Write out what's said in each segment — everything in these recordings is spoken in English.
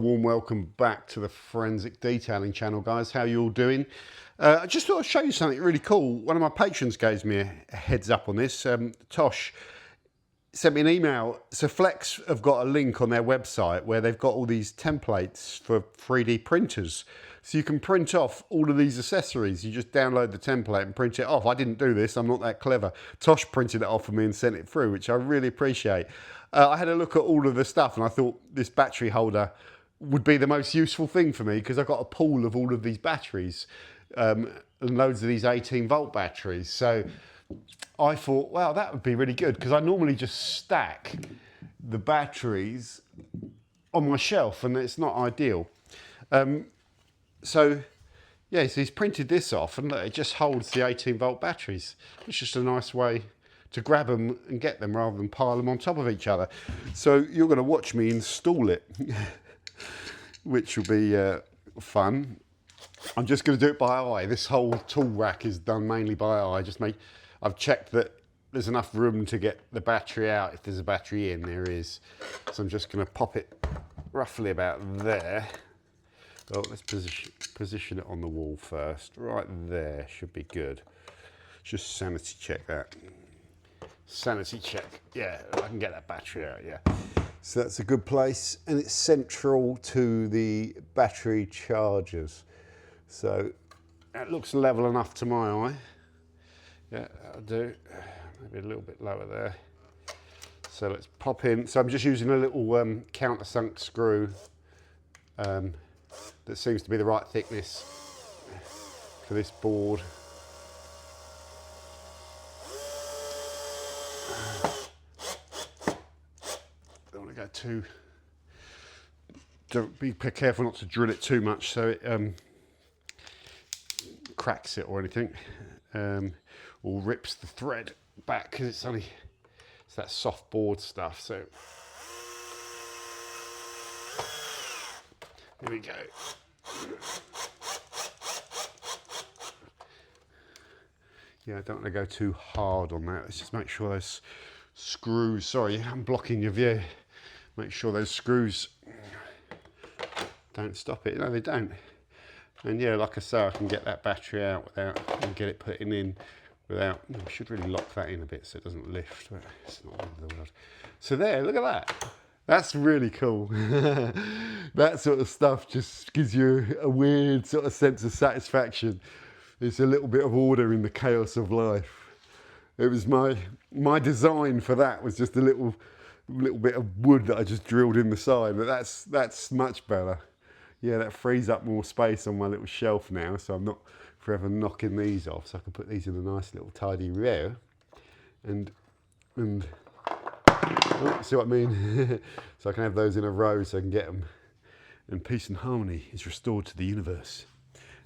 warm welcome back to the Forensic Detailing channel, guys. How you all doing? I just thought I'd show you something really cool. One of my patrons gave me a heads up on this. Tosh sent me an email. So Flex have got a link on their website where they've got all these templates for 3D printers. So you can print off all of these accessories. You just download the template and print it off. I didn't do this, I'm not that clever. Tosh printed it off for me and sent it through, which I really appreciate. I had a look at all of the stuff and I thought this battery holder would be the most useful thing for me because I've got a pool of all of these batteries and loads of these 18-volt batteries. So I thought, wow, that would be really good because I normally just stack the batteries on my shelf and it's not ideal. So he's printed this off and look, it just holds the 18-volt batteries. It's just a nice way to grab them and get them rather than pile them on top of each other. So you're going to watch me install it, which will be fun. I'm just going to do it by eye. This whole tool rack is done mainly by eye. I've checked that there's enough room to get the battery out. If there's a battery in, there is. So I'm just going to pop it roughly about there. Oh, let's position it on the wall first. Right there should be good. Just sanity check that. Sanity check. Yeah, I can get that battery out, yeah. So that's a good place, and it's central to the battery chargers. So that looks level enough to my eye. Yeah, that'll do. Maybe a little bit lower there. So let's pop in. So I'm just using a little countersunk screw that seems to be the right thickness for this board. Be careful not to drill it too much so it cracks it or anything, or rips the thread back because it's that soft board stuff. So here we go. Yeah, I don't want to go too hard on that. Let's just make sure those screws, sorry, I'm blocking your view. Make sure those screws don't stop it. No, they don't. And yeah, like I say, I can get that battery out and get it put in without, I should really lock that in a bit so it doesn't lift, but it's not the end of the world. So there, look at that. That's really cool. That sort of stuff just gives you a weird sort of sense of satisfaction. It's a little bit of order in the chaos of life. It was my design for that was just a little bit of wood that I just drilled in the side, but that's much better. Yeah, that frees up more space on my little shelf now, so I'm not forever knocking these off. So I can put these in a nice little tidy row, and oh, see what I mean? So I can have those in a row so I can get them, and peace and harmony is restored to the universe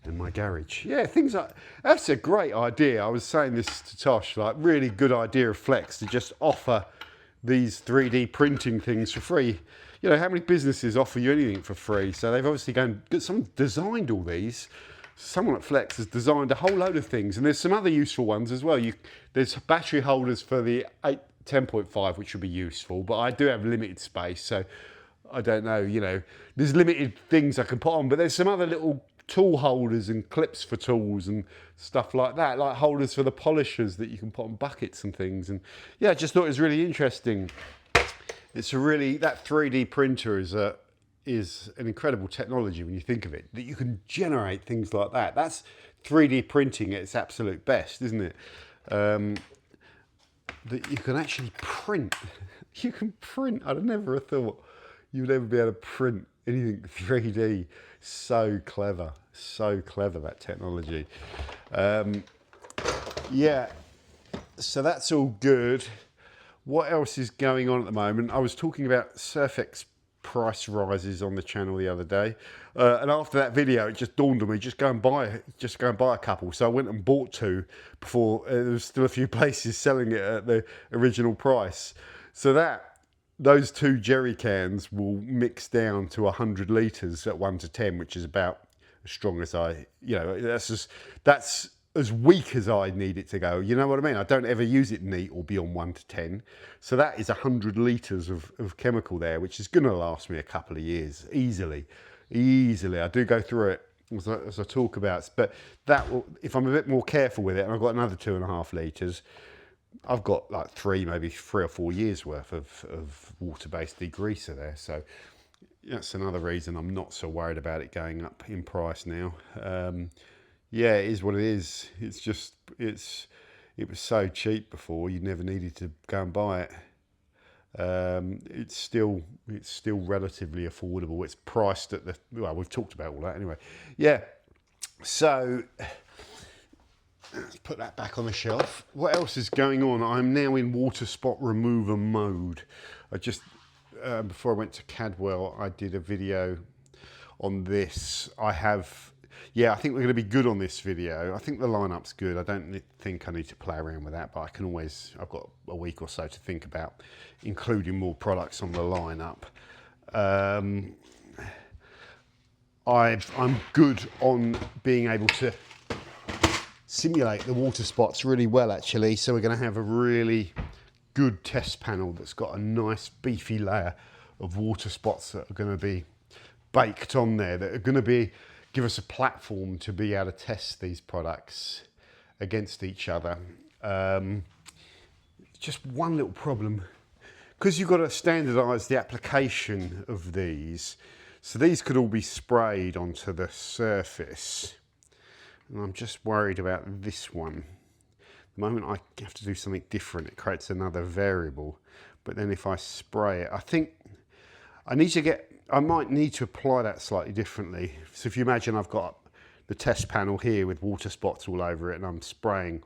and my garage. Yeah, things like that's a great idea. I was saying this to Tosh, like really good idea of Flex to just offer these 3D printing things for free. You know, how many businesses offer you anything for free? So they've obviously someone designed all these. Someone at Flex has designed a whole load of things, and there's some other useful ones as well. There's battery holders for the 10.5, which would be useful, but I do have limited space, so I don't know, you know, there's limited things I can put on, but there's some other little tool holders and clips for tools and stuff like that, like holders for the polishers that you can put on buckets and things. And yeah, I just thought it was really interesting. It's that 3D printer is an incredible technology when you think of it, that you can generate things like that. That's 3D printing at its absolute best, isn't it? That you can actually print. You can print. I'd never have thought you'd ever be able to print anything 3D. So clever, that technology. Yeah, so that's all good. What else is going on at the moment? I was talking about Surfx price rises on the channel the other day, and after that video, it just dawned on me, just go and buy a couple. So I went and bought two before there was still a few places selling it at the original price. So those two jerry cans will mix down to 100 litres at 1 to 10, which is about as strong as that's as weak as I need it to go. You know what I mean? I don't ever use it neat or beyond 1 to 10. So that is 100 litres of chemical there, which is going to last me a couple of years easily. I do go through it as I talk about, but that will, if I'm a bit more careful with it, and I've got another 2.5 litres, I've got like maybe 3 or 4 years worth of water-based degreaser there. So that's another reason I'm not so worried about it going up in price now. Yeah, it is what it is. It's just, it was so cheap before, you never needed to go and buy it. It's still relatively affordable. It's priced at well, we've talked about all that anyway. Yeah, so let's put that back on the shelf. What else is going on? I'm now in water spot remover mode. I just, before I went to Cadwell, I did a video on this. I think we're going to be good on this video. I think the lineup's good. I don't think I need to play around with that, but I've got a week or so to think about including more products on the lineup. I'm good on being able to simulate the water spots really well, actually. So we're going to have a really good test panel that's got a nice beefy layer of water spots that are going to be baked on there, that are going to give us a platform to be able to test these products against each other. Just one little problem, because you've got to standardise the application of these. So these could all be sprayed onto the surface. And I'm just worried about this one. The moment I have to do something different, it creates another variable. But then if I spray it, I think I might need to apply that slightly differently. So if you imagine I've got the test panel here with water spots all over it, and I'm spraying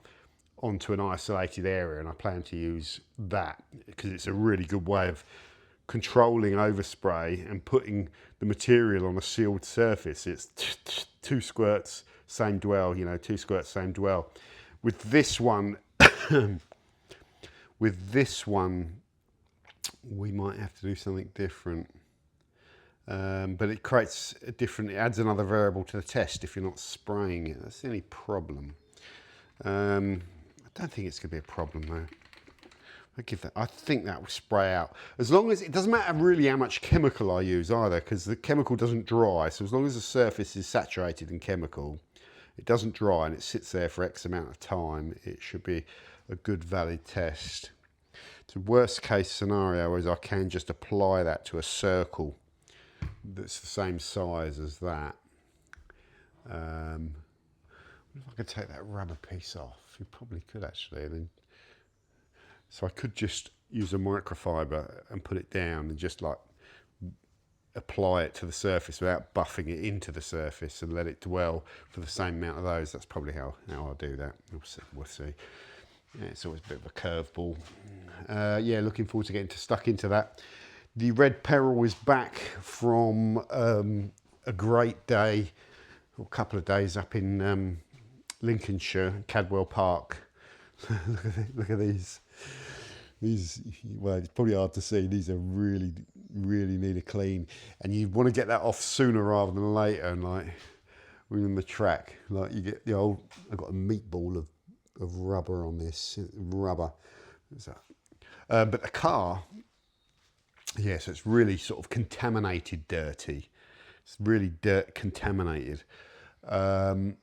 onto an isolated area, and I plan to use that because it's a really good way of controlling overspray and putting the material on a sealed surface. It's 2 squirts, same dwell, 2 squirts, same dwell. With this one, we might have to do something different. But it adds another variable to the test if you're not spraying it. That's the only problem. I don't think it's going to be a problem though. I think that will spray out. As long as, it doesn't matter really how much chemical I use either, because the chemical doesn't dry. So as long as the surface is saturated in chemical, it doesn't dry and it sits there for X amount of time, it should be a good valid test. The worst case scenario is I can just apply that to a circle that's the same size as that. What if I could take that rubber piece off? You probably could actually. So I could just use a microfiber and put it down and just like apply it to the surface without buffing it into the surface and let it dwell for the same amount of those. That's probably how I'll do that. We'll see. Yeah, it's always a bit of a curveball. Yeah, looking forward to getting stuck into that. The Red Peril is back from a great day, or a couple of days up in Lincolnshire, Cadwell Park. Look at these. Well, it's probably hard to see. These are really, really need a clean, and you want to get that off sooner rather than later. And like we're on the track, like you get the old. I've got a meatball of rubber on this rubber. But the car. Yeah, so it's really sort of contaminated, dirty. It's really contaminated. The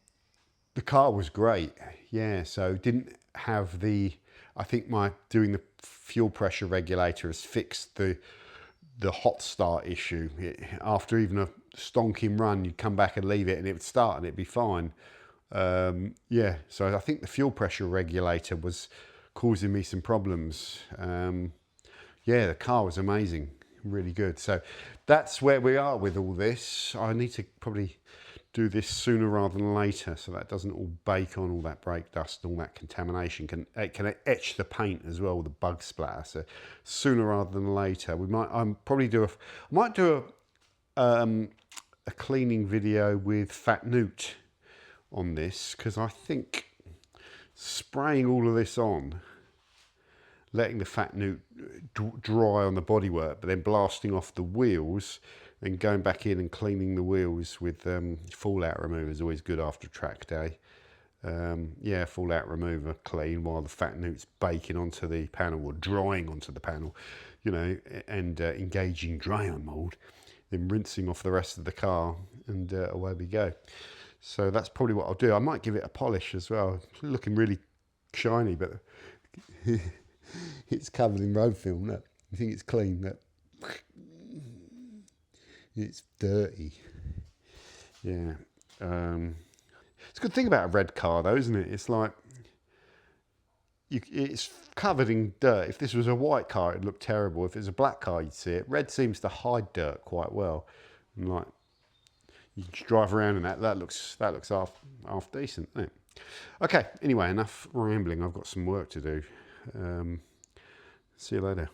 car was great. Yeah, so didn't have I think doing the fuel pressure regulator has fixed the hot start issue. After even a stonking run, you'd come back and leave it and it would start and it'd be fine. Yeah, so I think the fuel pressure regulator was causing me some problems. Yeah, the car was amazing, really good. So that's where we are with all this. I need to probably do this sooner rather than later, so that doesn't all bake on all that brake dust and all that contamination. It can etch the paint as well, the bug splatter. So sooner rather than later, I might do a cleaning video with Fat Newt on this, because I think spraying all of this on, letting the Fat Newt dry on the bodywork, but then blasting off the wheels and going back in and cleaning the wheels with fallout remover is always good after track day. Yeah, fallout remover clean while the fat newt's baking onto the panel or drying onto the panel, you know, and engaging dry on mold, then rinsing off the rest of the car, and away we go. So that's probably what I'll do. I might give it a polish as well. It's looking really shiny, but it's covered in road film. Look, you think it's clean? Look, it's dirty. Yeah. It's a good thing about a red car, though, isn't it? It's like it's covered in dirt. If this was a white car, it'd look terrible. If it's a black car, you'd see it. Red seems to hide dirt quite well, and like you just drive around in that looks half decent, doesn't it? Okay. Anyway, enough rambling. I've got some work to do. See you later.